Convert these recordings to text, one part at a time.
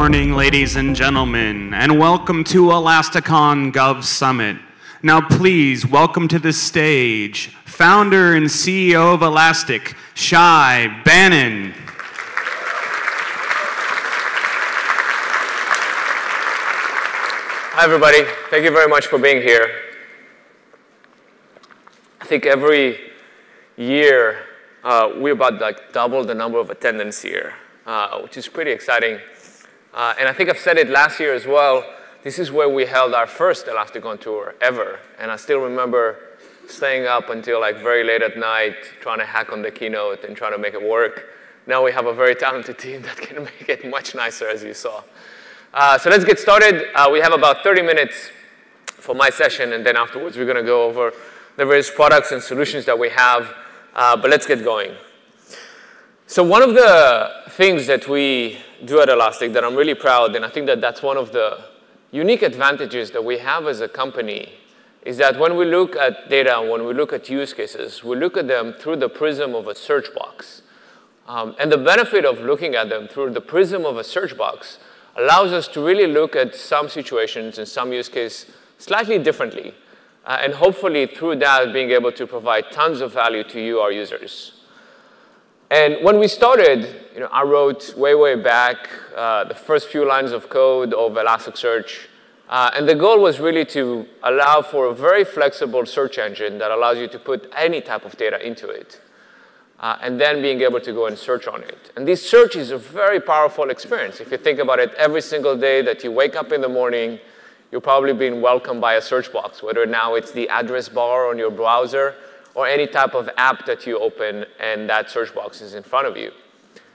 morning, ladies and gentlemen, and welcome to Elasticon Gov Summit. Now please welcome to the stage founder and CEO of Elastic, Shay Banon. Hi everybody, thank you very much for being here. I think every year we about double the number of attendance here, which is pretty exciting. And I think I've said it last year as well. This is where we held our first Elasticon tour ever. And I still remember staying up until very late at night, trying to hack on the keynote and trying to make it work. Now we have a very talented team that can make it much nicer, as you saw. So let's get started. We have about 30 minutes for my session, and then afterwards we're going to go over the various products and solutions that we have. But let's get going. So one of the things that we do at Elastic that I'm really proud, and I think that that's one of the unique advantages that we have as a company, is that when we look at data, when we look at use cases, we look at them through the prism of a search box. And the benefit of looking at them through the prism of a search box allows us to really look at some situations and some use case slightly differently. And hopefully through that being able to provide tons of value to you, our users. And when we started, I wrote way back the first few lines of code of Elasticsearch. And the goal was really to allow for a very flexible search engine that allows you to put any type of data into it. And then being able to go and search on it. And this search is a very powerful experience. If you think about it, every single day that you wake up in the morning, you're probably being welcomed by a search box, whether now it's the address bar on your browser or any type of app that you open and that search box is in front of you.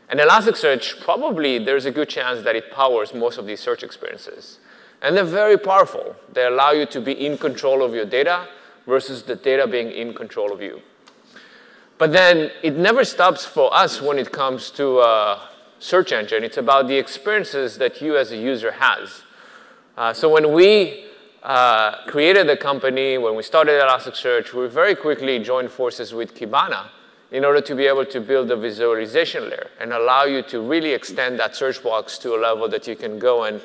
And Elasticsearch, probably there's a good chance that it powers most of these search experiences. And they're very powerful. They allow you to be in control of your data versus the data being in control of you. But then it never stops for us when it comes to a search engine. It's about the experiences that you as a user has. So when we created the company, when we started Elasticsearch, we very quickly joined forces with Kibana in order to be able to build a visualization layer and allow you to really extend that search box to a level that you can go and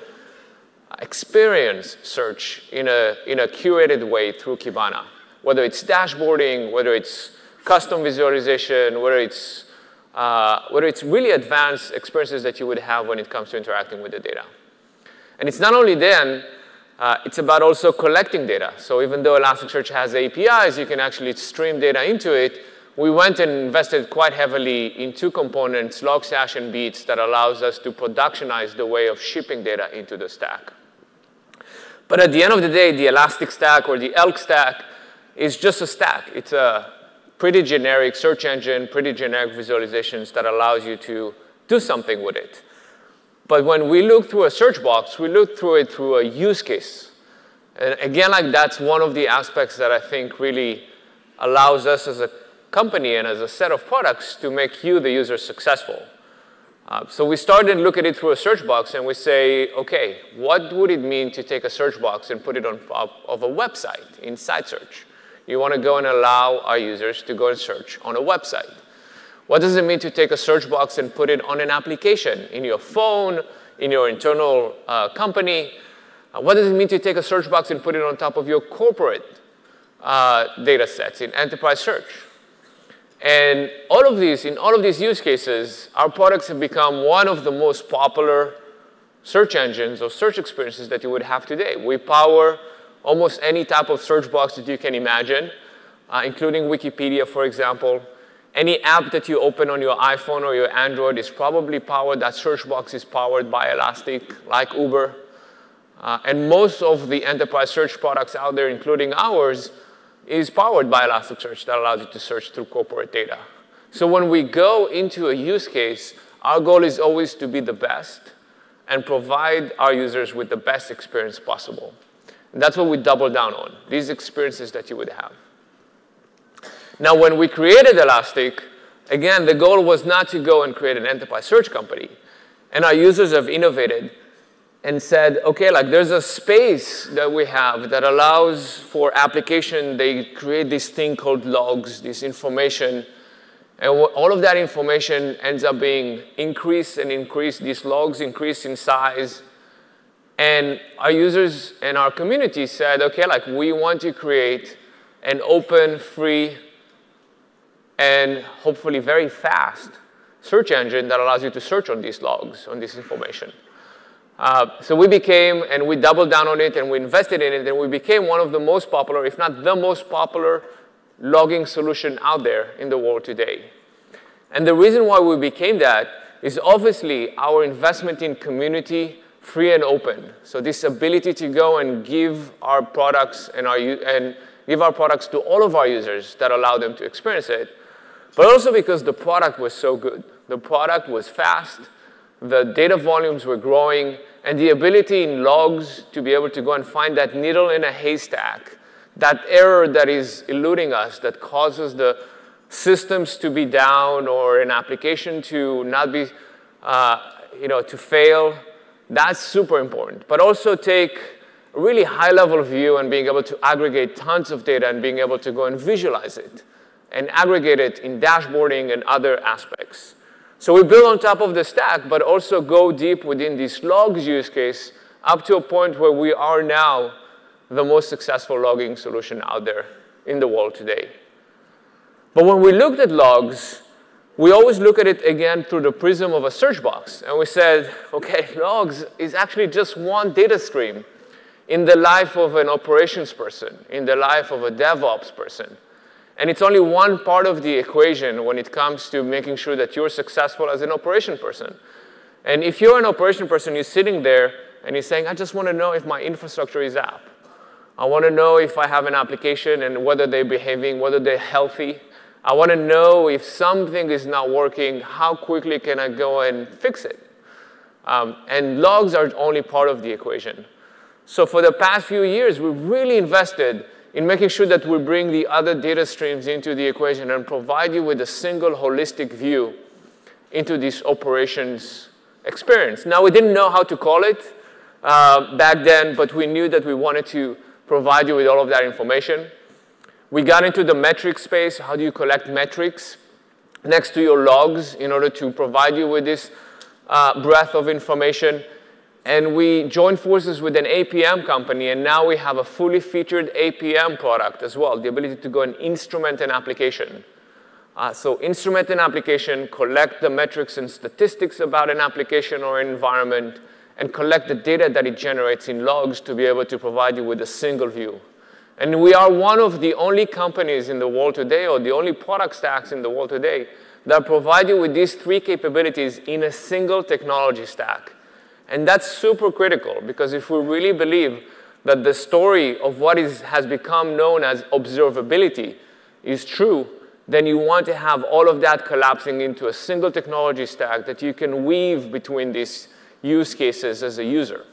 experience search in a curated way through Kibana. Whether it's dashboarding, whether it's custom visualization, whether it's really advanced experiences that you would have when it comes to interacting with the data. And it's not only then, it's about also collecting data. So even though Elasticsearch has APIs, you can actually stream data into it. We went and invested quite heavily in two components, Logstash and Beats, that allows us to productionize the way of shipping data into the stack. But at the end of the day, the Elastic Stack or the Elk Stack is just a stack. It's a pretty generic search engine, pretty generic visualizations that allows you to do something with it. But when we look through a search box, we look through it through a use case. And again, that's one of the aspects that I think really allows us as a company and as a set of products to make you, the user, successful. So we start and look at it through a search box, and we say, OK, what would it mean to take a search box and put it on top of a website inside search? You want to go and allow our users to go and search on a website. What does it mean to take a search box and put it on an application, in your phone, in your internal company? What does it mean to take a search box and put it on top of your corporate data sets in enterprise search? And in all of these use cases, our products have become one of the most popular search engines or search experiences that you would have today. We power almost any type of search box that you can imagine, including Wikipedia, for example. Any app that you open on your iPhone or your Android is probably powered. That search box is powered by Elastic, like Uber. And most of the enterprise search products out there, including ours, is powered by Elasticsearch that allows you to search through corporate data. So when we go into a use case, our goal is always to be the best and provide our users with the best experience possible. And that's what we double down on, these experiences that you would have. Now, when we created Elastic, again, the goal was not to go and create an enterprise search company. And our users have innovated and said, OK, there's a space that we have that allows for application. They create this thing called logs, this information. And all of that information ends up being increased and increased. These logs increase in size. And our users and our community said, OK, like, we want to create an open, free, and hopefully very fast search engine that allows you to search on these logs, on this information. So we became, and we doubled down on it, and we invested in it, and we became one of the most popular, if not the most popular, logging solution out there in the world today. And the reason why we became that is obviously our investment in community, free and open. So this ability to go and give our products and give our products to all of our users that allow them to experience it, but also because the product was so good. The product was fast, the data volumes were growing, and the ability in logs to be able to go and find that needle in a haystack, that error that is eluding us, that causes the systems to be down or an application to not be, to fail, that's super important. But also take a really high-level view and being able to aggregate tons of data and being able to go and visualize it and aggregate it in dashboarding and other aspects. So we build on top of the stack, but also go deep within this logs use case up to a point where we are now the most successful logging solution out there in the world today. But when we looked at logs, we always look at it again through the prism of a search box. And we said, OK, logs is actually just one data stream in the life of an operations person, in the life of a DevOps person. And it's only one part of the equation when it comes to making sure that you're successful as an operation person. And if you're an operation person, you're sitting there and you're saying, I just want to know if my infrastructure is up. I want to know if I have an application and whether they're behaving, whether they're healthy. I want to know if something is not working, how quickly can I go and fix it? And logs are only part of the equation. So for the past few years, we've really invested in making sure that we bring the other data streams into the equation and provide you with a single holistic view into this operations experience. Now, we didn't know how to call it back then, but we knew that we wanted to provide you with all of that information. We got into the metric space. How do you collect metrics next to your logs in order to provide you with this breadth of information? And we joined forces with an APM company, and now we have a fully featured APM product as well, the ability to go and instrument an application. So instrument an application, collect the metrics and statistics about an application or an environment, and collect the data that it generates in logs to be able to provide you with a single view. And we are one of the only companies in the world today, or the only product stacks in the world today, that provide you with these three capabilities in a single technology stack. And that's super critical, because if we really believe that the story of what has become known as observability is true, then you want to have all of that collapsing into a single technology stack that you can weave between these use cases as a user.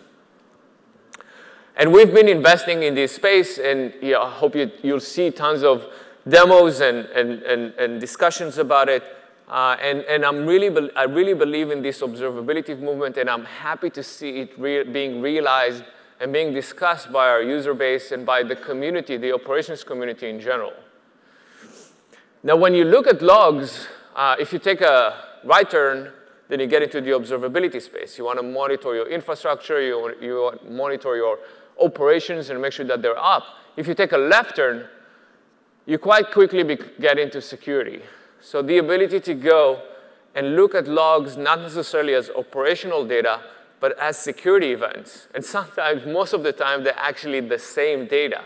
And we've been investing in this space, and I hope you'll see tons of demos and discussions about it. And I really believe in this observability movement, and I'm happy to see it being realized and being discussed by our user base and by the community, the operations community in general. Now, when you look at logs, if you take a right turn, then you get into the observability space. You want to monitor your infrastructure. You want to monitor your operations and make sure that they're up. If you take a left turn, you quite quickly get into security. So the ability to go and look at logs not necessarily as operational data, but as security events. And sometimes, most of the time, they're actually the same data,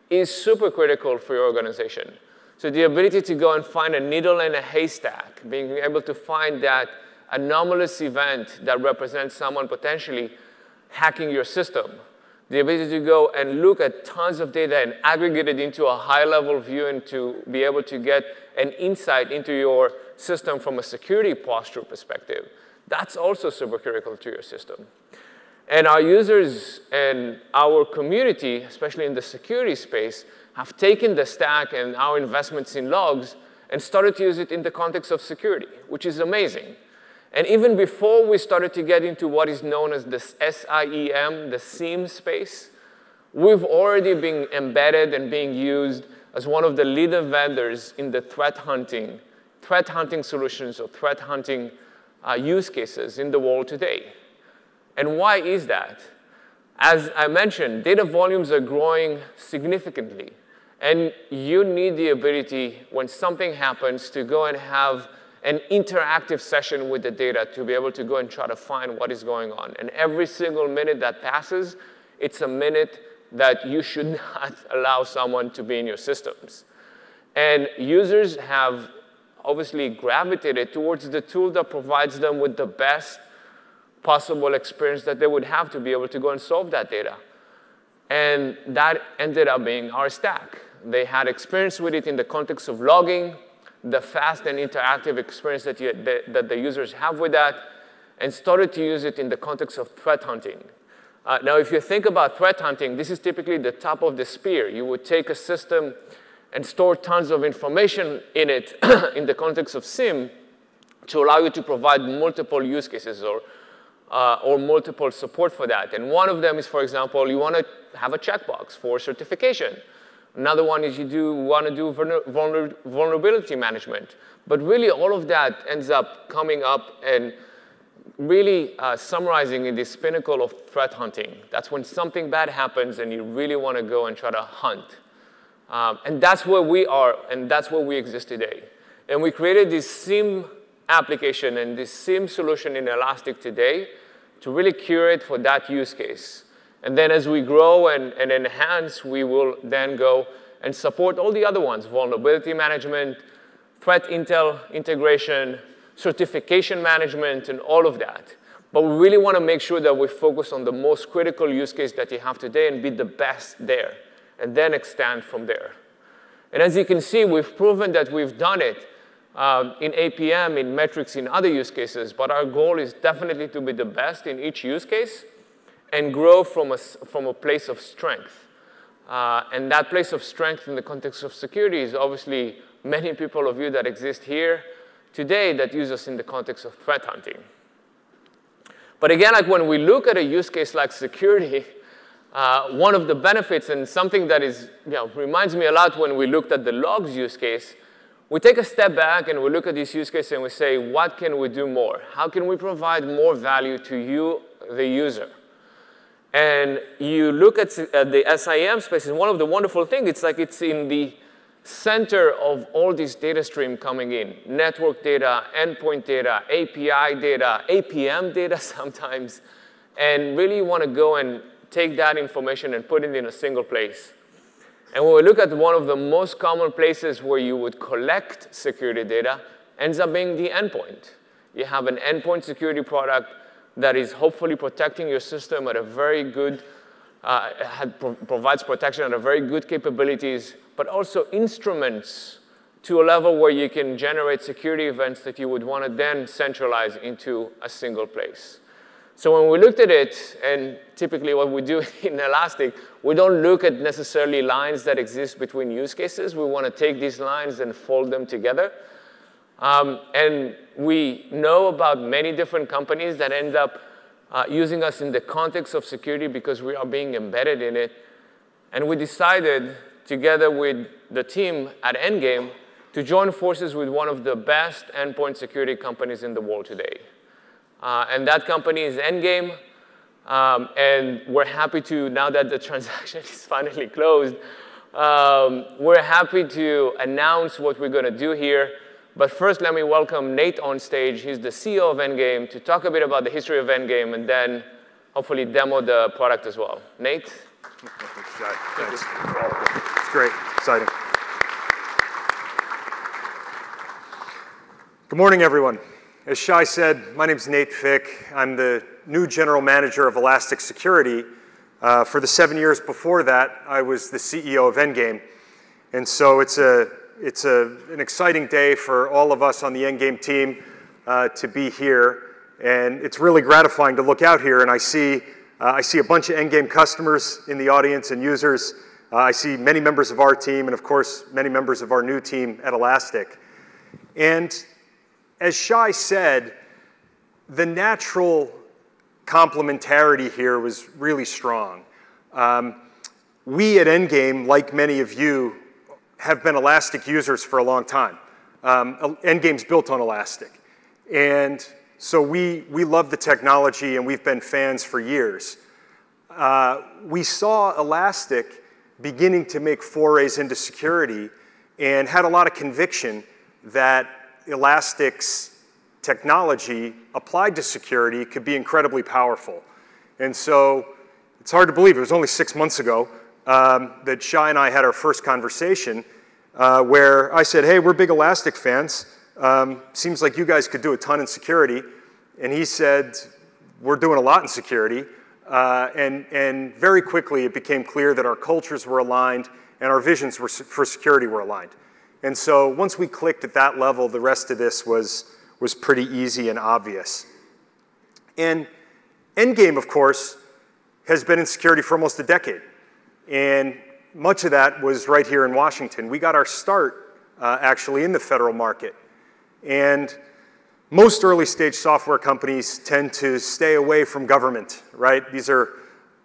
is super critical for your organization. So the ability to go and find a needle in a haystack, being able to find that anomalous event that represents someone potentially hacking your system, the ability to go and look at tons of data and aggregate it into a high-level view and to be able to get an insight into your system from a security posture perspective. That's also super critical to your system. And our users and our community, especially in the security space, have taken the stack and our investments in logs and started to use it in the context of security, which is amazing. And even before we started to get into what is known as the SIEM, the SIEM space, we've already been embedded and being used as one of the leader vendors in the threat hunting threat hunting solutions or threat hunting use cases in the world today. And why is that? As I mentioned, data volumes are growing significantly. And you need the ability, when something happens, to go and have an interactive session with the data to be able to go and try to find what is going on. And every single minute that passes, it's a minute that you should not allow someone to be in your systems. And users have obviously gravitated towards the tool that provides them with the best possible experience that they would have to be able to go and solve that data. And that ended up being our stack. They had experience with it in the context of logging, the fast and interactive experience that the users have with that, and started to use it in the context of threat hunting. Now, if you think about threat hunting, this is typically the top of the spear. You would take a system and store tons of information in it in the context of SIEM to allow you to provide multiple use cases or multiple support for that. And one of them is, for example, you want to have a checkbox for certification. Another one is you want to do vulnerability management. But really, all of that ends up coming up and really summarizing in this pinnacle of threat hunting. That's when something bad happens and you really want to go and try to hunt. And that's where we are, and that's where we exist today. And we created this SIEM application and this SIEM solution in Elastic today to really curate for that use case. And then as we grow and enhance, we will then go and support all the other ones: vulnerability management, threat intel integration, certification management, and all of that. But we really want to make sure that we focus on the most critical use case that you have today and be the best there, and then extend from there. And as you can see, we've proven that we've done it in APM, in metrics, in other use cases. But our goal is definitely to be the best in each use case and grow from a place of strength. And that place of strength in the context of security is obviously many people of you that exist here today that use us in the context of threat hunting. But again, like when we look at a use case like security, one of the benefits, and something that is, reminds me a lot when we looked at the logs use case, we take a step back and we look at this use case and we say, what can we do more? How can we provide more value to you, the user? And you look at the SIEM space, and one of the wonderful things, it's like it's in the center of all this data stream coming in. Network data, endpoint data, API data, APM data sometimes. And really you want to go and take that information and put it in a single place. And when we look at one of the most common places where you would collect security data, ends up being the endpoint. You have an endpoint security product that is hopefully protecting your system at a very good, provides protection at a very good capabilities, but also instruments to a level where you can generate security events that you would want to then centralize into a single place. So when we looked at it, and typically what we do in Elastic, we don't look at necessarily lines that exist between use cases. We want to take these lines and fold them together. And we know about many different companies that end up using us in the context of security because we are being embedded in it. And we decided, together with the team at Endgame, to join forces with one of the best endpoint security companies in the world today. And that company is Endgame. And we're happy to, now that the transaction is finally closed, we're happy to announce what we're going to do here. But first, let me welcome Nate on stage. He's the CEO of Endgame, to talk a bit about the history of Endgame and then hopefully demo the product as well. Nate? Thanks. It's great, exciting. Good morning, everyone. As Shay said, my name's Nate Fick. I'm the new general manager of Elastic Security. For the 7 years before that, I was the CEO of Endgame. And so it's an exciting day for all of us on the Endgame team to be here. And it's really gratifying to look out here and I see a bunch of Endgame customers in the audience and users. I see many members of our team and of course many members of our new team at Elastic. And as Shay said, the natural complementarity here was really strong. We at Endgame, like many of you, have been Elastic users for a long time. Endgame's built on Elastic. And so we love the technology, and we've been fans for years. We saw Elastic beginning to make forays into security and had a lot of conviction that Elastic's technology applied to security could be incredibly powerful. And so it's hard to believe, it was only 6 months ago that Shay and I had our first conversation where I said, hey, we're big Elastic fans. Seems like you guys could do a ton in security. And he said, we're doing a lot in security. And very quickly it became clear that our cultures were aligned and our visions for security were aligned. And so once we clicked at that level, the rest of this was pretty easy and obvious. And Endgame, of course, has been in security for almost a decade. And much of that was right here in Washington. We got our start actually in the federal market. And most early stage software companies tend to stay away from government, right? These are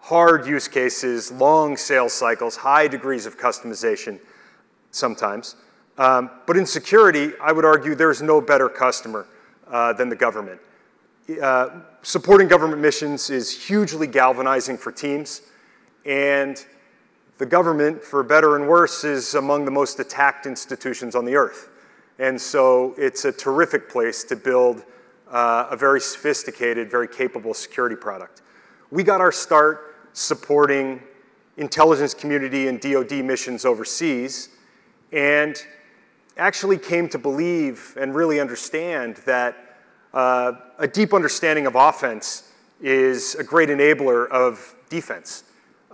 hard use cases, long sales cycles, high degrees of customization sometimes. But in security, I would argue there's no better customer than the government. Supporting government missions is hugely galvanizing for teams, and the government, for better and worse, is among the most attacked institutions on the earth. And so it's a terrific place to build a very sophisticated, very capable security product. We got our start supporting intelligence community and DoD missions overseas, and actually came to believe and really understand that a deep understanding of offense is a great enabler of defense.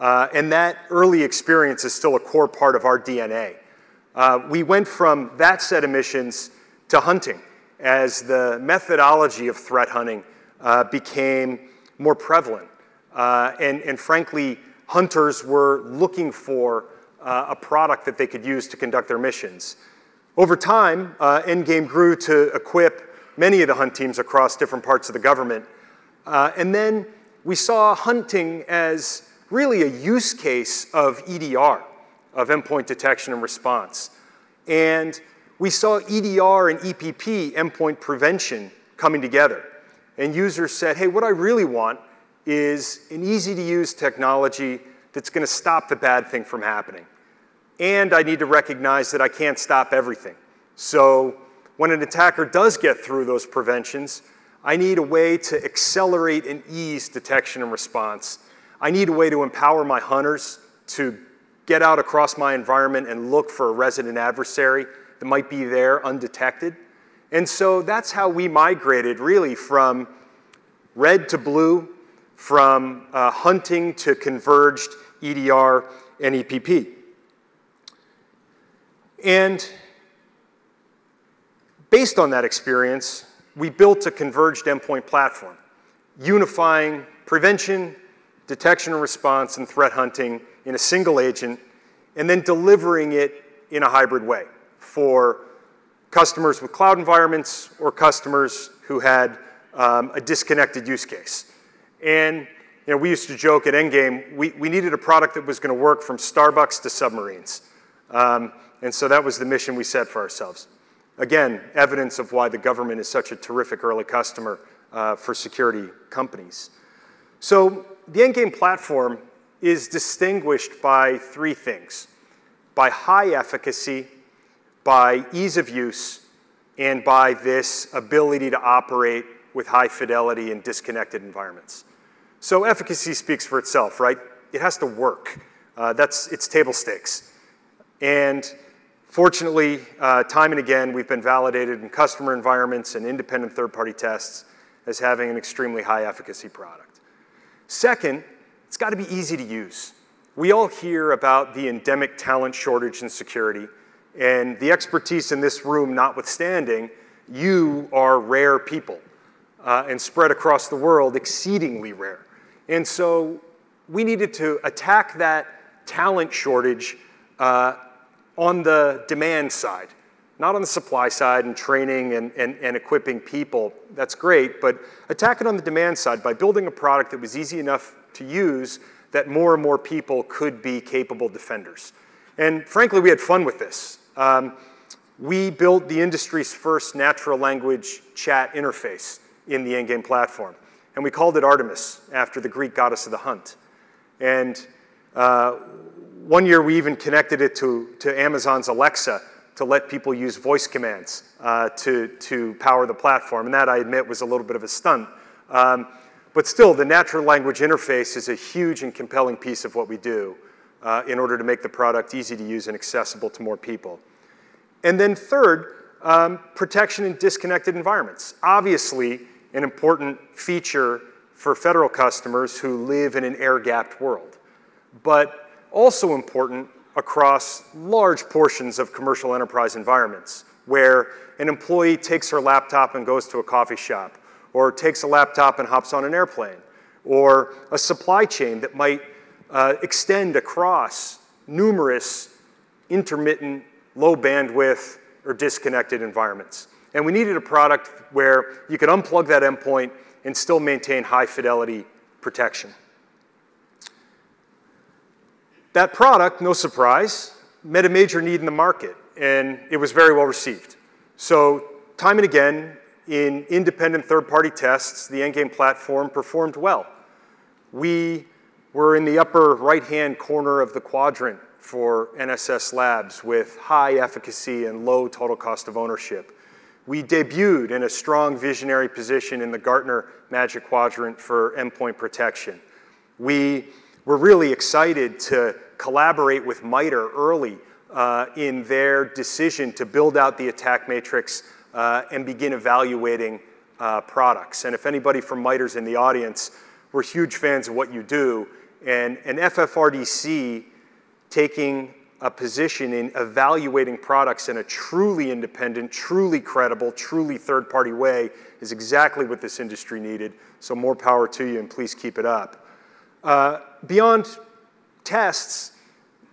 And that early experience is still a core part of our DNA. We went from that set of missions to hunting as the methodology of threat hunting became more prevalent. And frankly, hunters were looking for a product that they could use to conduct their missions. Over time, Endgame grew to equip many of the hunt teams across different parts of the government. And then we saw hunting as really a use case of EDR, of endpoint detection and response. And we saw EDR and EPP, endpoint prevention, coming together. And users said, hey, what I really want is an easy-to-use technology that's going to stop the bad thing from happening. And I need to recognize that I can't stop everything. So when an attacker does get through those preventions, I need a way to accelerate and ease detection and response. I need a way to empower my hunters to get out across my environment and look for a resident adversary that might be there undetected. And so that's how we migrated really from red to blue, from hunting to converged EDR and EPP. And based on that experience, we built a converged endpoint platform, unifying prevention, detection and response, and threat hunting in a single agent, and then delivering it in a hybrid way for customers with cloud environments or customers who had a disconnected use case. And we used to joke at Endgame, we needed a product that was going to work from Starbucks to submarines. And so that was the mission we set for ourselves. Again, evidence of why the government is such a terrific early customer for security companies. So the Endgame platform is distinguished by three things: by high efficacy, by ease of use, and by this ability to operate with high fidelity in disconnected environments. So efficacy speaks for itself, right? It has to work. It's table stakes. And fortunately, time and again, we've been validated in customer environments and independent third-party tests as having an extremely high efficacy product. Second, it's got to be easy to use. We all hear about the endemic talent shortage in security, and the expertise in this room notwithstanding, you are rare people and spread across the world, exceedingly rare. And so we needed to attack that talent shortage on the demand side, not on the supply side and training and equipping people. That's great, but attack it on the demand side by building a product that was easy enough to use that more and more people could be capable defenders. And frankly, we had fun with this. we built the industry's first natural language chat interface in the Endgame platform. And we called it Artemis, after the Greek goddess of the hunt. And one year we even connected it to Amazon's Alexa to let people use voice commands to power the platform. And that, I admit, was a little bit of a stunt. But still, the natural language interface is a huge and compelling piece of what we do in order to make the product easy to use and accessible to more people. And then third, protection in disconnected environments. Obviously, an important feature for federal customers who live in an air-gapped world, but also important across large portions of commercial enterprise environments where an employee takes her laptop and goes to a coffee shop, or takes a laptop and hops on an airplane, or a supply chain that might extend across numerous intermittent, low bandwidth, or disconnected environments. And we needed a product where you could unplug that endpoint and still maintain high fidelity protection. That product, no surprise, met a major need in the market, and it was very well received. So time and again, in independent third-party tests, the Endgame platform performed well. We were in the upper right-hand corner of the quadrant for NSS Labs with high efficacy and low total cost of ownership. We debuted in a strong visionary position in the Gartner Magic Quadrant for endpoint protection. We were really excited to collaborate with MITRE early in their decision to build out the attack matrix and begin evaluating products. And if anybody from MITRE's in the audience, we're huge fans of what you do. And an FFRDC taking a position in evaluating products in a truly independent, truly credible, truly third-party way is exactly what this industry needed. So more power to you, and please keep it up. Beyond tests,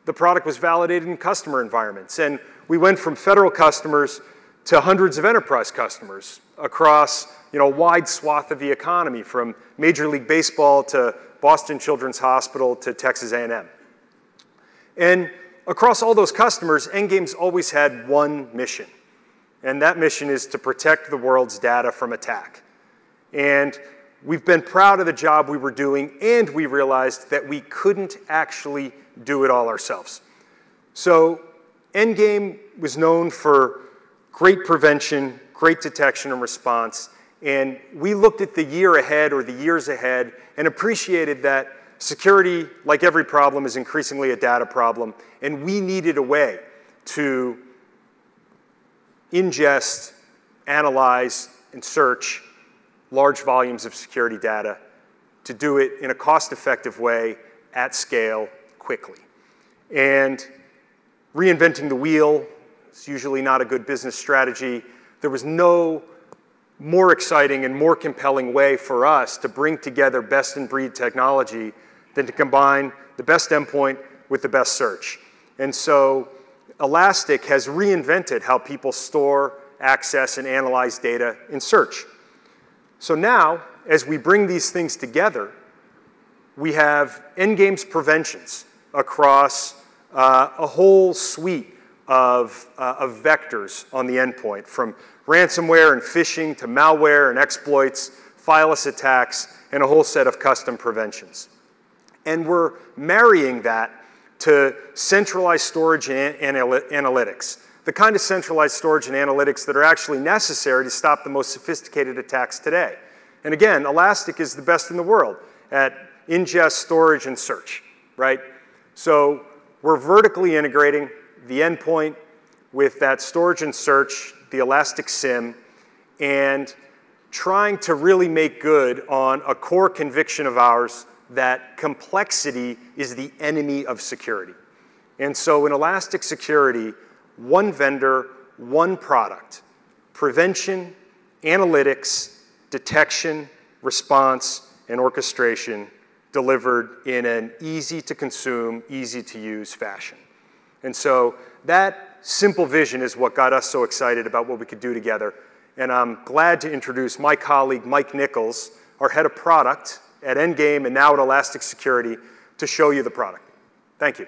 the product was validated in customer environments. And we went from federal customers to hundreds of enterprise customers across a wide swath of the economy, from Major League Baseball to Boston Children's Hospital to Texas A&M. And across all those customers, Endgame's always had one mission. And that mission is to protect the world's data from attack. And we've been proud of the job we were doing, and we realized that we couldn't actually do it all ourselves. So Endgame was known for great prevention, great detection and response, and we looked at the year ahead or the years ahead and appreciated that security, like every problem, is increasingly a data problem, and we needed a way to ingest, analyze, and search large volumes of security data, to do it in a cost-effective way, at scale, quickly. And reinventing the wheel is usually not a good business strategy. There was no more exciting and more compelling way for us to bring together best-in-breed technology than to combine the best endpoint with the best search. And so Elastic has reinvented how people store, access, and analyze data in search. So now, as we bring these things together, we have Endgame's preventions across a whole suite of vectors on the endpoint, from ransomware and phishing to malware and exploits, fileless attacks, and a whole set of custom preventions. And we're marrying that to centralized storage and analytics, the kind of centralized storage and analytics that are actually necessary to stop the most sophisticated attacks today. And again, Elastic is the best in the world at ingest, storage, and search, right? So we're vertically integrating the endpoint with that storage and search, the Elastic SIEM, and trying to really make good on a core conviction of ours that complexity is the enemy of security. And so in Elastic Security, one vendor, one product, prevention, analytics, detection, response, and orchestration delivered in an easy-to-consume, easy-to-use fashion. And so that simple vision is what got us so excited about what we could do together. And I'm glad to introduce my colleague, Mike Nichols, our head of product at Endgame and now at Elastic Security, to show you the product. Thank you.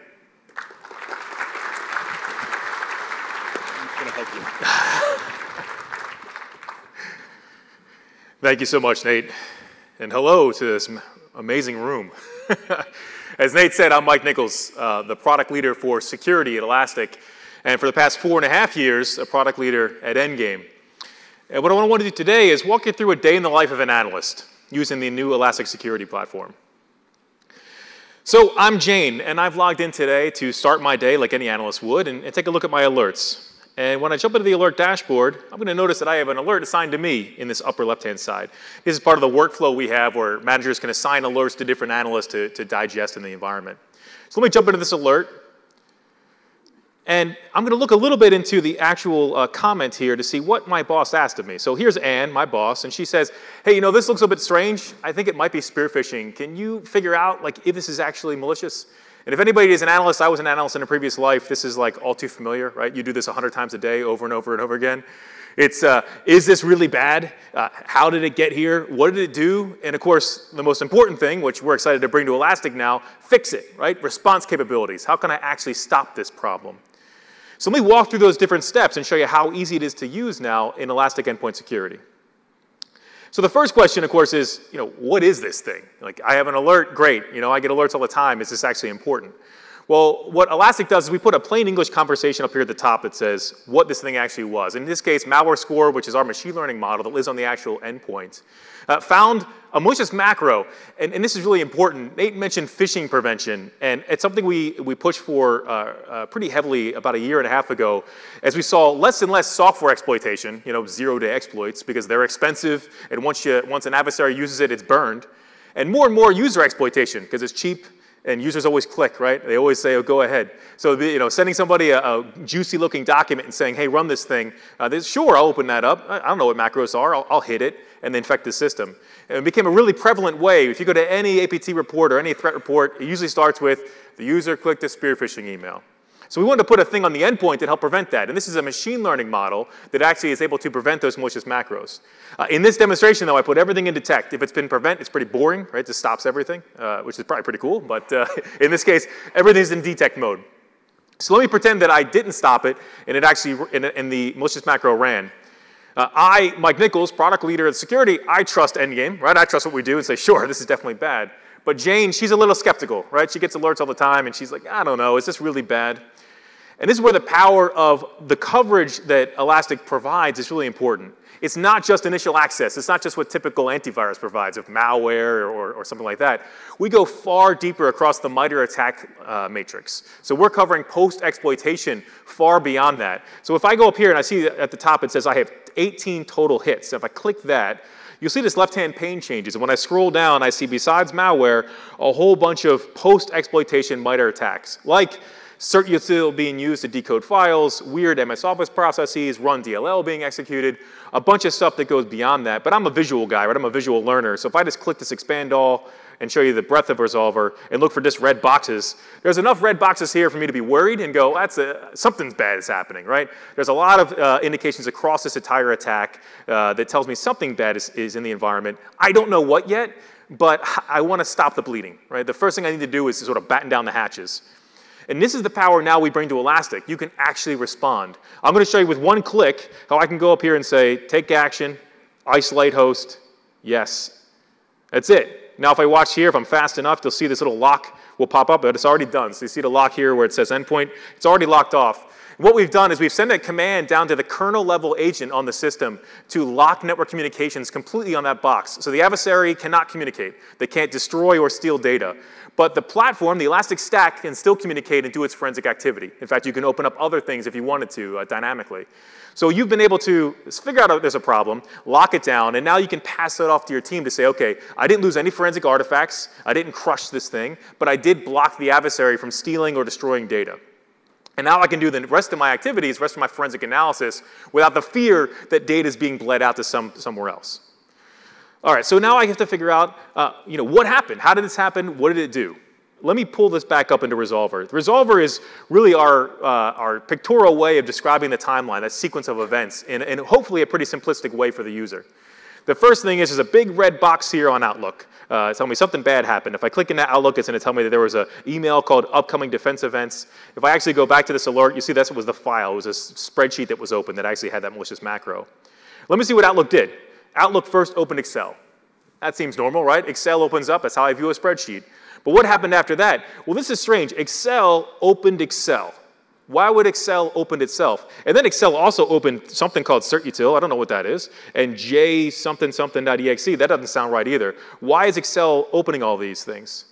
going to hug you. Thank you so much, Nate. And hello to this amazing room. As Nate said, I'm Mike Nichols, the product leader for security at Elastic, and for the past 4.5 years, a product leader at Endgame. And what I want to do today is walk you through a day in the life of an analyst using the new Elastic Security platform. So I'm Jane, and I've logged in today to start my day like any analyst would and take a look at my alerts. And when I jump into the alert dashboard, I'm going to notice that I have an alert assigned to me in this upper left-hand side. This is part of the workflow we have where managers can assign alerts to different analysts to digest in the environment. So let me jump into this alert. And I'm going to look a little bit into the actual comment here to see what my boss asked of me. So here's Ann, my boss, and she says, hey, you know, this looks a bit strange. I think it might be spear phishing. Can you figure out like if this is actually malicious? And if anybody is an analyst, I was an analyst in a previous life, this is like all too familiar, right? You do this 100 times a day over and over and over again. It's, is this really bad? How did it get here? What did it do? And of course, the most important thing, which we're excited to bring to Elastic now, fix it, right? Response capabilities. How can I actually stop this problem? So let me walk through those different steps and show you how easy it is to use now in Elastic Endpoint Security. So the first question, of course, is, you know, what is this thing? Like, I have an alert, great. You know, I get alerts all the time. Is this actually important? Well, what Elastic does is we put a plain English conversation up here at the top that says what this thing actually was. In this case, malware score, which is our machine learning model that lives on the actual endpoint, found a malicious macro. And this is really important. Nate mentioned phishing prevention. And it's something we pushed for pretty heavily about 1.5 years ago as we saw less and less software exploitation, you know, zero-day exploits, because they're expensive. And once an adversary uses it, it's burned. And more user exploitation, because it's cheap. And users always click, right? They always say, oh, go ahead. So you know, sending somebody a juicy-looking document and saying, hey, run this thing, sure, I'll open that up. I don't know what macros are. I'll hit it and infect the system. And it became a really prevalent way. If you go to any APT report or any threat report, it usually starts with the user clicked a spear phishing email. So we wanted to put a thing on the endpoint that helped prevent that. And this is a machine learning model that actually is able to prevent those malicious macros. In this demonstration, though, I put everything in detect. If it's been prevent, it's pretty boring, right? It just stops everything, which is probably pretty cool. But in this case, everything's in detect mode. So let me pretend that I didn't stop it, and it actually, and the malicious macro ran. I, Mike Nichols, product leader of security, I trust Endgame, right? I trust what we do and say, sure, this is definitely bad. But Jane, she's a little skeptical, right? She gets alerts all the time, and she's like, I don't know, is this really bad? And this is where the power of the coverage that Elastic provides is really important. It's not just initial access. It's not just what typical antivirus provides of malware or something like that. We go far deeper across the MITRE attack matrix. So we're covering post-exploitation far beyond that. So if I go up here and I see at the top it says I have 18 total hits. So if I click that, you'll see this left-hand pane changes. And when I scroll down, I see besides malware, a whole bunch of post-exploitation MITRE attacks, like cert util being used to decode files, weird MS Office processes, run DLL being executed, a bunch of stuff that goes beyond that. But I'm a visual guy, right? I'm a visual learner. So if I just click this expand all and show you the breadth of resolver and look for just red boxes, there's enough red boxes here for me to be worried and go, something bad is happening, right? There's a lot of indications across this entire attack that tells me something bad is in the environment. I don't know what yet, but I want to stop the bleeding, right? The first thing I need to do is to sort of batten down the hatches. And this is the power now we bring to Elastic. You can actually respond. I'm going to show you with one click how I can go up here and say, take action, isolate host, yes. That's it. Now if I watch here, if I'm fast enough, you'll see this little lock will pop up, but it's already done. So you see the lock here where it says endpoint. It's already locked off. What we've done is we've sent a command down to the kernel level agent on the system to lock network communications completely on that box. So the adversary cannot communicate. They can't destroy or steal data. But the platform, the Elastic Stack, can still communicate and do its forensic activity. In fact, you can open up other things if you wanted to dynamically. So you've been able to figure out there's a problem, lock it down, and now you can pass that off to your team to say, okay, I didn't lose any forensic artifacts, I didn't crush this thing, but I did block the adversary from stealing or destroying data. And now I can do the rest of my activities, rest of my forensic analysis, without the fear that data is being bled out to somewhere else. All right, so now I have to figure out, what happened? How did this happen? What did it do? Let me pull this back up into Resolver. Resolver is really our pictorial way of describing the timeline, that sequence of events, in hopefully a pretty simplistic way for the user. The first thing is there's a big red box here on Outlook. Tell me something bad happened. If I click in that Outlook, it's going to tell me that there was an email called upcoming defense events. If I actually go back to this alert, you see that's what was the file. It was a spreadsheet that was open that actually had that malicious macro. Let me see what Outlook did. Outlook first opened Excel. That seems normal, right? Excel opens up. That's how I view a spreadsheet. But what happened after that? Well, this is strange. Excel opened Excel. Why would Excel open itself? And then Excel also opened something called certutil. I don't know what that is. And j something something.exe. That doesn't sound right either. Why is Excel opening all these things?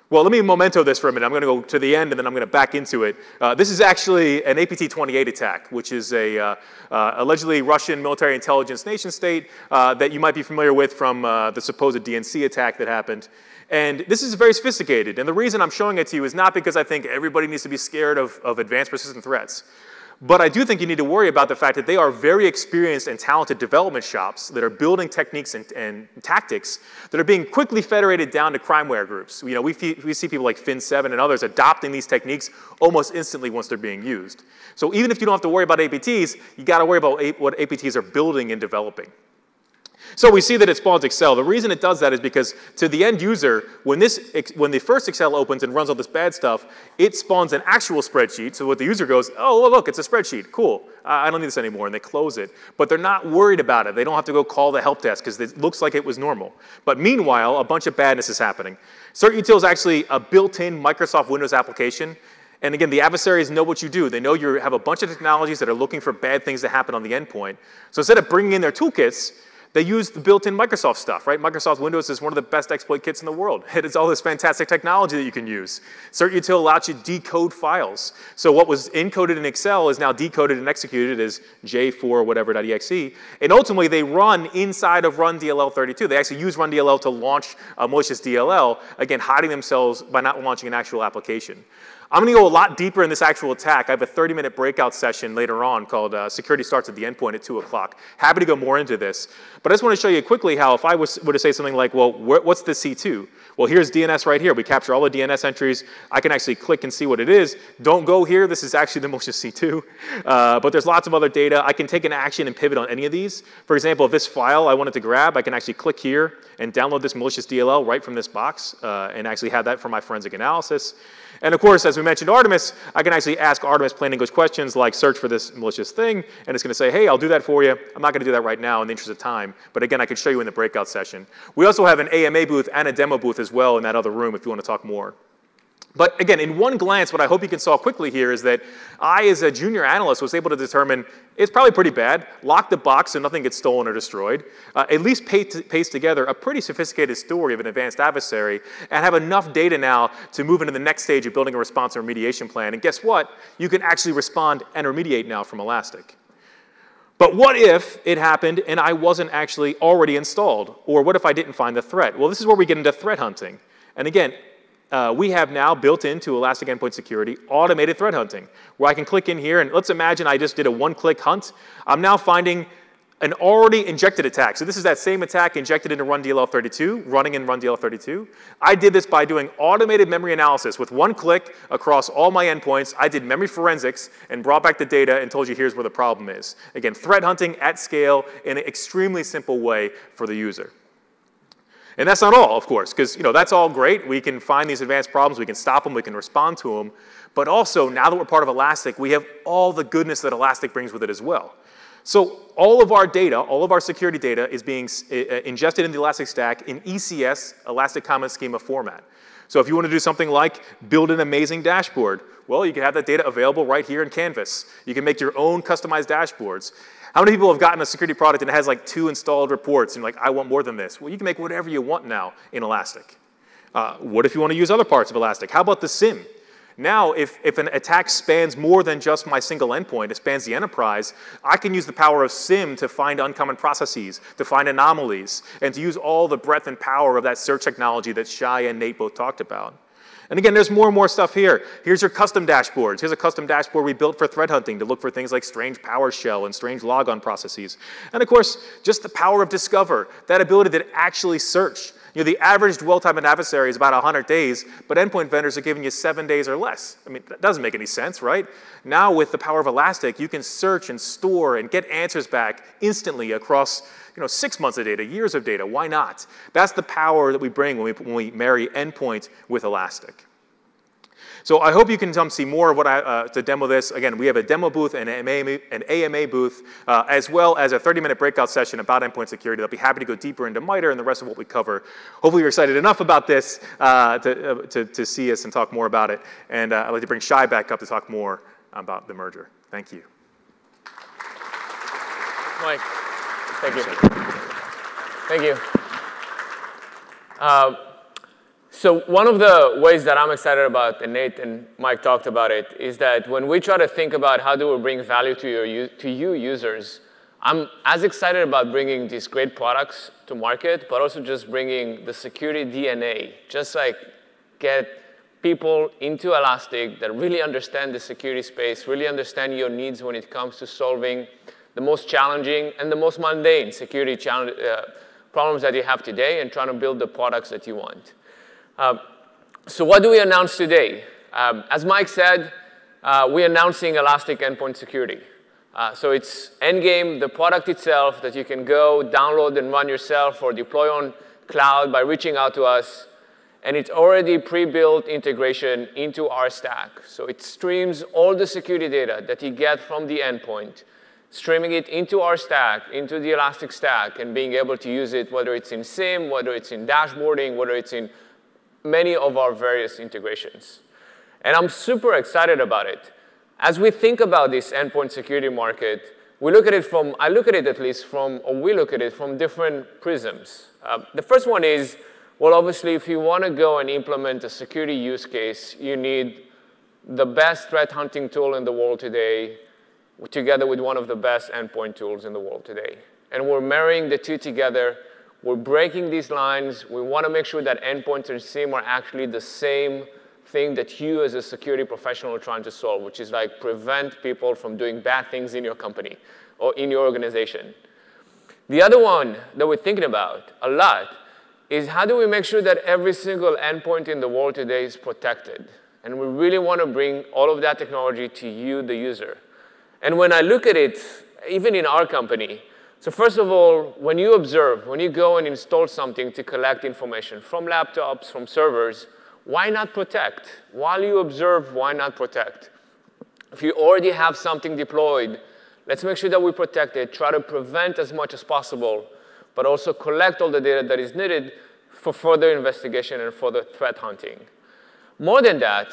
Well, let me memento this for a minute. I'm going to go to the end, and then I'm going to back into it. This is actually an APT-28 attack, which is a allegedly Russian military intelligence nation state that you might be familiar with from the supposed DNC attack that happened. And this is very sophisticated. And the reason I'm showing it to you is not because I think everybody needs to be scared of advanced persistent threats. But I do think you need to worry about the fact that they are very experienced and talented development shops that are building techniques and tactics that are being quickly federated down to crimeware groups. You know, we see people like Fin7 and others adopting these techniques almost instantly once they're being used. So even if you don't have to worry about APTs, you got to worry about what APTs are building and developing. So we see that it spawns Excel. The reason it does that is because to the end user, when the first Excel opens and runs all this bad stuff, it spawns an actual spreadsheet. So what the user goes, oh, well, look, it's a spreadsheet. Cool. I don't need this anymore. And they close it. But they're not worried about it. They don't have to go call the help desk because it looks like it was normal. But meanwhile, a bunch of badness is happening. certutil is actually a built-in Microsoft Windows application. And again, the adversaries know what you do. They know you have a bunch of technologies that are looking for bad things to happen on the endpoint. So instead of bringing in their toolkits, they use the built-in Microsoft stuff, right? Microsoft Windows is one of the best exploit kits in the world. It is all this fantastic technology that you can use. certutil allows you to decode files. So what was encoded in Excel is now decoded and executed as j4 whatever.exe. And ultimately, they run inside of run DLL32. They actually use run DLL to launch a malicious DLL, again, hiding themselves by not launching an actual application. I'm going to go a lot deeper in this actual attack. I have a 30-minute breakout session later on called Security Starts at the Endpoint at 2 o'clock. Happy to go more into this. But I just want to show you quickly how if I were to say something like, well, what's the C2? Well, here's DNS right here. We capture all the DNS entries. I can actually click and see what it is. Don't go here. This is actually the malicious C2. But there's lots of other data. I can take an action and pivot on any of these. For example, if this file I wanted to grab, I can actually click here and download this malicious DLL right from this box and actually have that for my forensic analysis. And of course, as we mentioned Artemis, I can actually ask Artemis plain English questions like search for this malicious thing, and it's going to say, hey, I'll do that for you. I'm not going to do that right now in the interest of time, but again, I can show you in the breakout session. We also have an AMA booth and a demo booth as well in that other room if you want to talk more. But again, in one glance, what I hope you can solve quickly here is that I, as a junior analyst, was able to determine it's probably pretty bad, lock the box so nothing gets stolen or destroyed, at least paste together a pretty sophisticated story of an advanced adversary, and have enough data now to move into the next stage of building a response and remediation plan. And guess what? You can actually respond and remediate now from Elastic. But what if it happened and I wasn't actually already installed? Or what if I didn't find the threat? Well, this is where we get into threat hunting. And again, we have now built into Elastic Endpoint Security automated threat hunting, where I can click in here, and let's imagine I just did a one-click hunt. I'm now finding an already injected attack. So this is that same attack injected into run DLL32, running in run DLL32. I did this by doing automated memory analysis with one click across all my endpoints. I did memory forensics and brought back the data and told you here's where the problem is. Again, threat hunting at scale in an extremely simple way for the user. And that's not all, of course, because that's all great. We can find these advanced problems, we can stop them, we can respond to them. But also, now that we're part of Elastic, we have all the goodness that Elastic brings with it as well. So all of our data, all of our security data is being ingested in the Elastic Stack in ECS, Elastic Common Schema format. So if you want to do something like build an amazing dashboard, well, you can have that data available right here in Canvas. You can make your own customized dashboards. How many people have gotten a security product and it has like 2 installed reports and you're like, I want more than this? Well, you can make whatever you want now in Elastic. What if you want to use other parts of Elastic? How about the SIEM? Now, if an attack spans more than just my single endpoint, it spans the enterprise, I can use the power of SIEM to find uncommon processes, to find anomalies, and to use all the breadth and power of that search technology that Shay and Nate both talked about. And again, there's more and more stuff here. Here's your custom dashboards. Here's a custom dashboard we built for threat hunting to look for things like strange PowerShell and strange logon processes. And of course, just the power of Discover, that ability to actually search. The average dwell time in adversary is about 100 days, but endpoint vendors are giving you 7 days or less. I mean, that doesn't make any sense, right? Now with the power of Elastic, you can search and store and get answers back instantly across 6 months of data, years of data. Why not? That's the power that we bring when we marry endpoint with Elastic. So I hope you can come see more of what to demo this. Again, we have a demo booth and an AMA booth, as well as a 30-minute breakout session about endpoint security. I'll be happy to go deeper into MITRE and the rest of what we cover. Hopefully you're excited enough about this to see us and talk more about it. And I'd like to bring Shay back up to talk more about the merger. Thank you. Mike, thank you. Thank you. So one of the ways that I'm excited about, and Nate and Mike talked about it, is that when we try to think about how do we bring value to you users, I'm as excited about bringing these great products to market, but also just bringing the security DNA, just like get people into Elastic that really understand the security space, really understand your needs when it comes to solving the most challenging and the most mundane security problems that you have today and trying to build the products that you want. So what do we announce today? As Mike said, we're announcing Elastic Endpoint Security. So it's Endgame, the product itself that you can go download and run yourself or deploy on cloud by reaching out to us. And it's already pre-built integration into our stack. So it streams all the security data that you get from the endpoint, streaming it into our stack, into the Elastic stack, and being able to use it, whether it's in SIEM, whether it's in dashboarding, whether it's in many of our various integrations. And I'm super excited about it. As we think about this endpoint security market, we look at it from, I look at it at least from, or we look at it from different prisms. The first one is, well, obviously, if you want to go and implement a security use case, you need the best threat hunting tool in the world today, together with one of the best endpoint tools in the world today. And we're marrying the two together. We're breaking these lines. We want to make sure that endpoints and SIEM are actually the same thing that you as a security professional are trying to solve, which is like prevent people from doing bad things in your company or in your organization. The other one that we're thinking about a lot is how do we make sure that every single endpoint in the world today is protected? And we really want to bring all of that technology to you, the user. And when I look at it, even in our company, so first of all, when you observe, when you go and install something to collect information from laptops, from servers, why not protect? While you observe, why not protect? If you already have something deployed, let's make sure that we protect it, try to prevent as much as possible, but also collect all the data that is needed for further investigation and further threat hunting. More than that,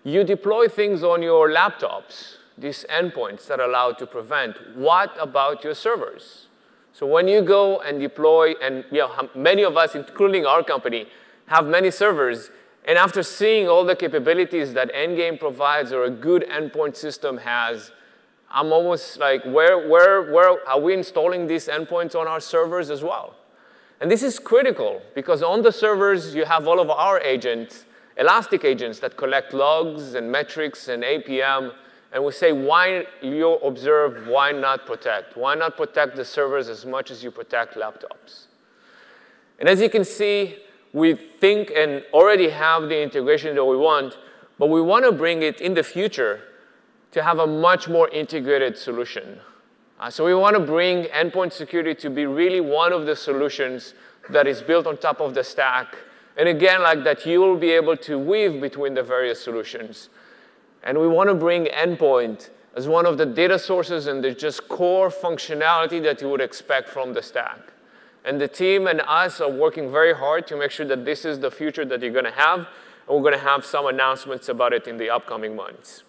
you deploy things on your laptops, these endpoints that are allowed to prevent. What about your servers? So when you go and deploy, and many of us, including our company, have many servers, and after seeing all the capabilities that Endgame provides or a good endpoint system has, I'm almost like, where are we installing these endpoints on our servers as well? And this is critical, because on the servers, you have all of our agents, Elastic agents that collect logs and metrics and APM. And we say, why you observe, why not protect? Why not protect the servers as much as you protect laptops? And as you can see, we think and already have the integration that we want, but we want to bring it in the future to have a much more integrated solution. So we want to bring endpoint security to be really one of the solutions that is built on top of the stack. And again, like that, you will be able to weave between the various solutions. And we want to bring endpoint as one of the data sources and the just core functionality that you would expect from the stack. And the team and us are working very hard to make sure that this is the future that you're going to have. And we're going to have some announcements about it in the upcoming months.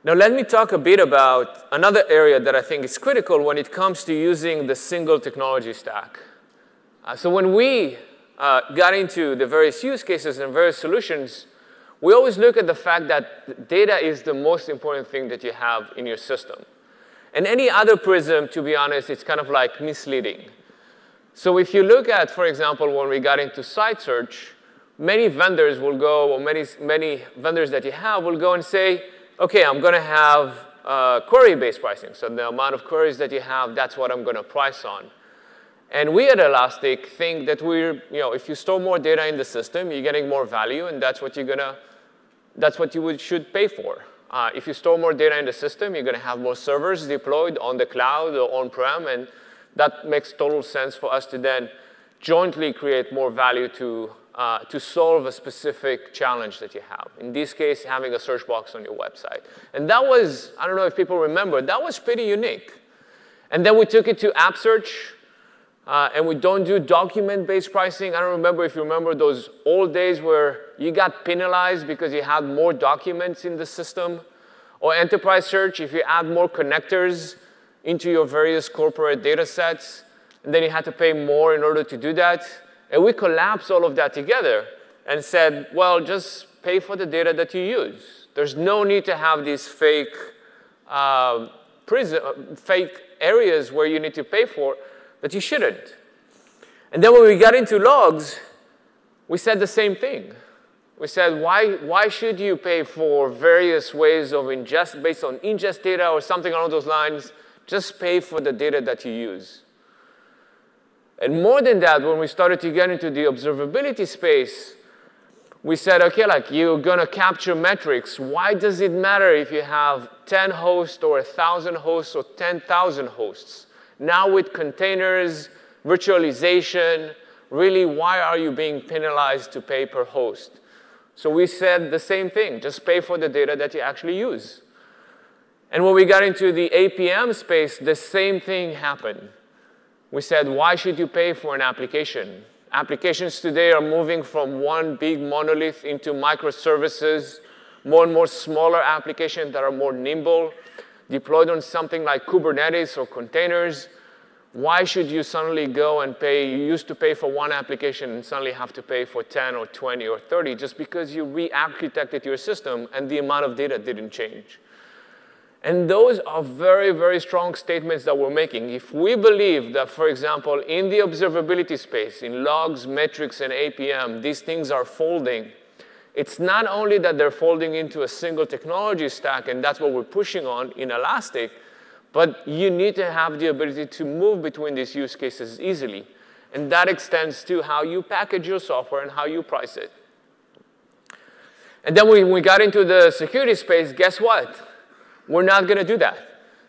Now let me talk a bit about another area that I think is critical when it comes to using the single technology stack. So when we got into the various use cases and various solutions, we always look at the fact that data is the most important thing that you have in your system. And any other prism, to be honest, it's kind of like misleading. So if you look at, for example, when we got into site search, many vendors will go, or many vendors that you have will go and say, OK, I'm going to have query-based pricing. So the amount of queries that you have, that's what I'm going to price on. And we at Elastic think that if you store more data in the system, you're getting more value, and that's what you should pay for. If you store more data in the system, you're going to have more servers deployed on the cloud or on-prem, and that makes total sense for us to then jointly create more value to solve a specific challenge that you have. In this case, having a search box on your website. And that was, I don't know if people remember, that was pretty unique. And then we took it to App Search, and we don't do document-based pricing. I don't remember if you remember those old days where you got penalized because you had more documents in the system. Or Enterprise Search, if you add more connectors into your various corporate data sets, and then you had to pay more in order to do that. And we collapsed all of that together and said, well, just pay for the data that you use. There's no need to have these fake areas where you need to pay for that you shouldn't. And then when we got into logs, we said the same thing. We said, why should you pay for various ways of ingest based on ingest data or something along those lines? Just pay for the data that you use. And more than that, when we started to get into the observability space, we said, OK, like you're going to capture metrics. Why does it matter if you have 10 hosts or 1,000 hosts or 10,000 hosts? Now with containers, virtualization, really, why are you being penalized to pay per host? So we said the same thing. Just pay for the data that you actually use. And when we got into the APM space, the same thing happened. We said, why should you pay for an application? Applications today are moving from one big monolith into microservices, more and more smaller applications that are more nimble, deployed on something like Kubernetes or containers. Why should you suddenly go and pay? You used to pay for one application and suddenly have to pay for 10 or 20 or 30 just because you re-architected your system and the amount of data didn't change. And those are very, very strong statements that we're making. If we believe that, for example, in the observability space, in logs, metrics, and APM, these things are folding, it's not only that they're folding into a single technology stack, and that's what we're pushing on in Elastic, but you need to have the ability to move between these use cases easily. And that extends to how you package your software and how you price it. And then when we got into the security space, guess what? We're not going to do that.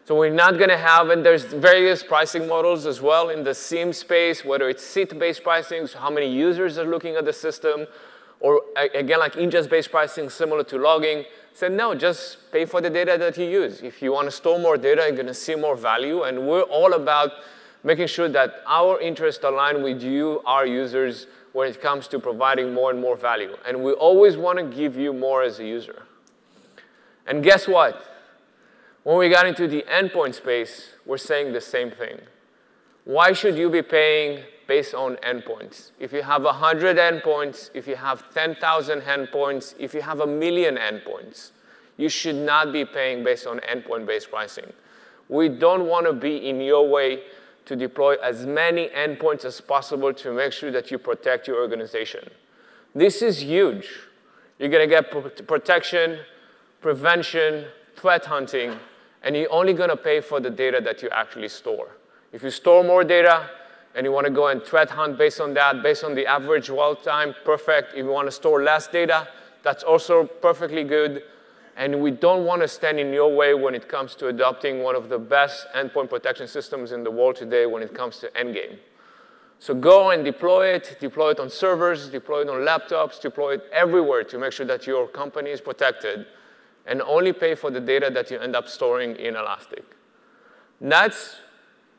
So we're not going to have, and there's various pricing models as well in the SIEM space, whether it's seat-based pricing, so how many users are looking at the system, or again, like ingest-based pricing, similar to logging. Said, no, just pay for the data that you use. If you want to store more data, you're going to see more value. And we're all about making sure that our interests align with you, our users, when it comes to providing more and more value. And we always want to give you more as a user. And guess what? When we got into the endpoint space, we're saying the same thing. Why should you be paying based on endpoints? If you have 100 endpoints, if you have 10,000 endpoints, if you have 1 million endpoints, you should not be paying based on endpoint-based pricing. We don't want to be in your way to deploy as many endpoints as possible to make sure that you protect your organization. This is huge. You're going to get protection, prevention, threat hunting, and you're only going to pay for the data that you actually store. If you store more data and you want to go and threat hunt based on that, based on the average dwell time, perfect. If you want to store less data, that's also perfectly good. And we don't want to stand in your way when it comes to adopting one of the best endpoint protection systems in the world today when it comes to Endgame. So go and deploy it on servers, deploy it on laptops, deploy it everywhere to make sure that your company is protected, and only pay for the data that you end up storing in Elastic. That's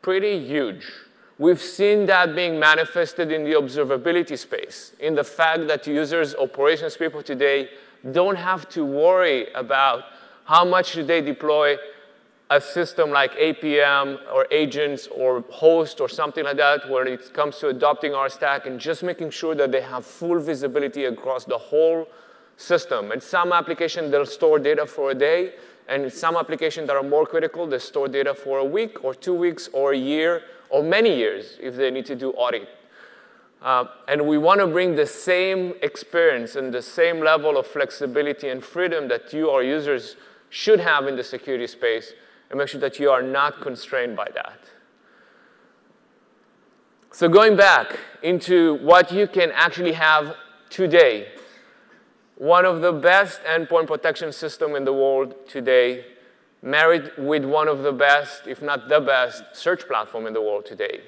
pretty huge. We've seen that being manifested in the observability space, in the fact that users, operations people today, don't have to worry about how much should they deploy a system like APM or agents or host or something like that when it comes to adopting our stack and just making sure that they have full visibility across the whole system. And some applications, they'll store data for a day, and some applications that are more critical, they store data for a week or 2 weeks or a year or many years if they need to do audit. And we want to bring the same experience and the same level of flexibility and freedom that you, our users, should have in the security space and make sure that you are not constrained by that. So going back into what you can actually have today, one of the best endpoint protection system in the world today, married with one of the best, if not the best, search platform in the world today,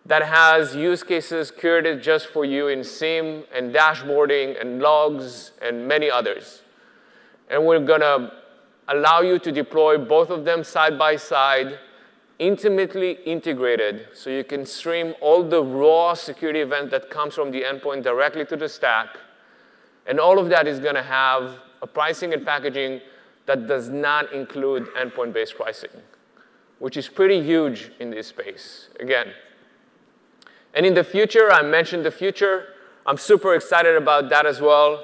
that has use cases curated just for you in SIEM and dashboarding and logs and many others. And we're going to allow you to deploy both of them side by side, intimately integrated, so you can stream all the raw security event that comes from the endpoint directly to the stack. And all of that is going to have a pricing and packaging that does not include endpoint-based pricing, which is pretty huge in this space, again. And in the future, I mentioned the future. I'm super excited about that as well.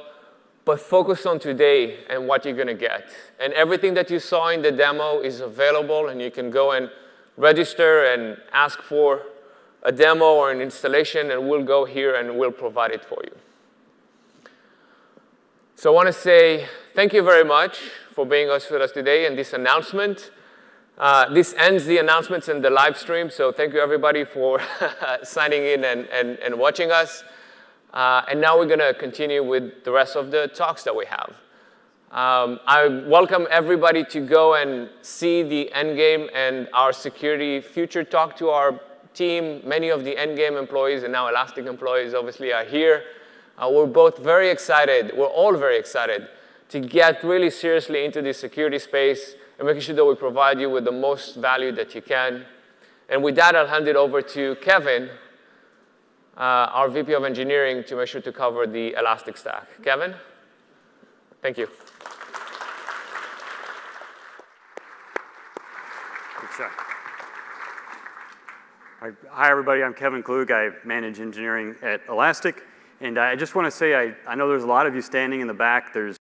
But focus on today and what you're going to get. And everything that you saw in the demo is available, and you can go and register and ask for a demo or an installation, and we'll go here and we'll provide it for you. So I want to say thank you very much for being with us today and this announcement. This ends the announcements and the live stream, so thank you everybody for signing in and watching us. And now we're going to continue with the rest of the talks that we have. I welcome everybody to go and see the Endgame and our security future talk to our team. Many of the Endgame employees and now Elastic employees obviously are here. We're both very excited. We're all very excited to get really seriously into the security space and making sure that we provide you with the most value that you can. And with that, I'll hand it over to Kevin, our VP of Engineering, to make sure to cover the Elastic stack. Kevin? Thank you. Good shot. Hi, everybody. I'm Kevin Klug. I manage engineering at Elastic. And I just want to say, I know there's a lot of you standing in the back. There's